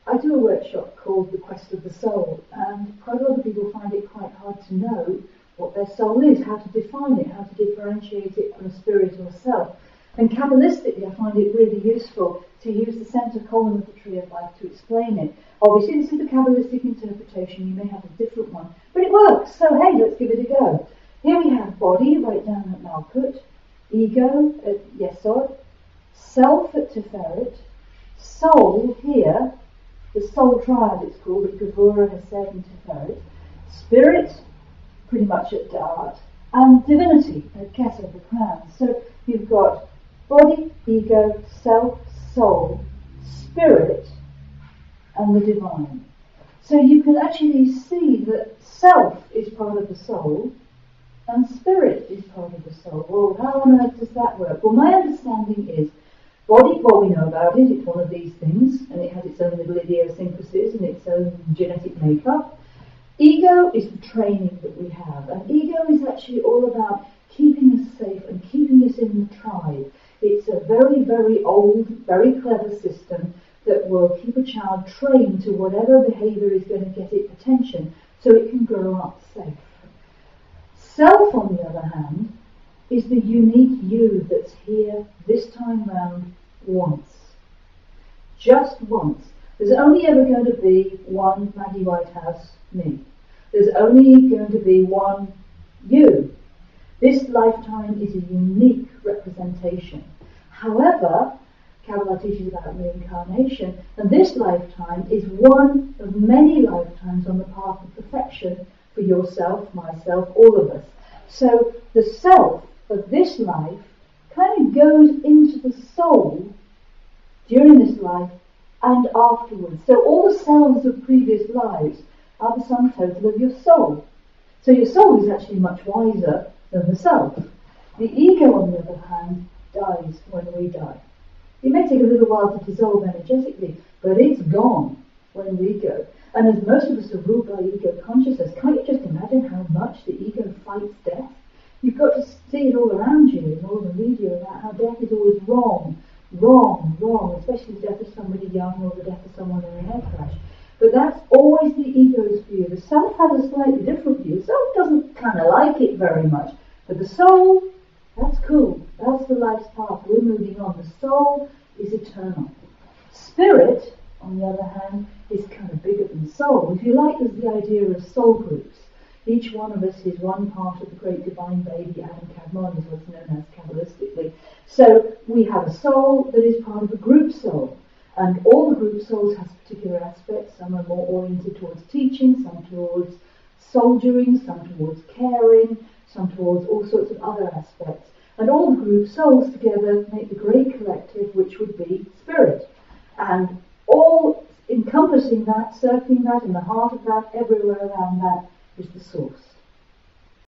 I do a workshop called The Quest of the Soul, and quite a lot of people find it quite hard to know what their soul is, how to define it, how to differentiate it from a spirit or a self. And Kabbalistically, I find it really useful to use the centre column of the tree of life to explain it. Obviously, this is the Kabbalistic interpretation. You may have a different one, but it works. So hey, let's give it a go. Here we have body, right down at Malkut, ego at Yesod, self at Tiferet, soul here, the soul triad it's called, at Gevurah, Hesed and Tiferet, spirit pretty much at Da'at, and divinity at Kesed, the crown. So you've got body, ego, self, soul, spirit, and the divine. So you can actually see that self is part of the soul, and spirit is part of the soul. Well, how on earth does that work? Well, my understanding is body, well, we know about it, it's one of these things, and it has its own little idiosyncrasies and its own genetic makeup. Ego is the training that we have, and ego is actually all about keeping us safe and keeping us in the tribe. It's a very, very old, very clever system that will keep a child trained to whatever behaviour is going to get its attention so it can grow up safe. Self, on the other hand, is the unique you that's here this time round once. Just once. There's only ever going to be one Maggy Whitehouse, me. There's only going to be one you. This lifetime is a unique representation. However, Kabbalah teaches about reincarnation, and this lifetime is one of many lifetimes on the path of perfection for yourself, myself, all of us. So the self of this life kind of goes into the soul during this life and afterwards. So all the selves of previous lives are the sum total of your soul. So your soul is actually much wiser than the self. The ego, on the other hand, dies when we die. It may take a little while to dissolve energetically, but it's gone when we go. And as most of us are ruled by ego consciousness, can't you just imagine how much the ego fights death? You've got to see it all around you in all the media about how death is always wrong, especially the death of somebody young or the death of someone in a air crash. But that's always the ego's view. The self has a slightly different view. The self doesn't kind of like it very much. But the soul, that's cool. That's the life's path. We're moving on. The soul is eternal. Spirit, on the other hand, is kind of bigger than soul. If you like, there's the idea of soul groups. Each one of us is one part of the great divine baby, Adam Kadmon is what's known as Kabbalistically. So we have a soul that is part of a group soul. And all the group souls have particular aspects. Some are more oriented towards teaching, some towards soldiering, some towards caring, some towards all sorts of other aspects. And all the group souls together make the great collective, which would be spirit. And all encompassing that, circling that, in the heart of that, everywhere around that, is the source.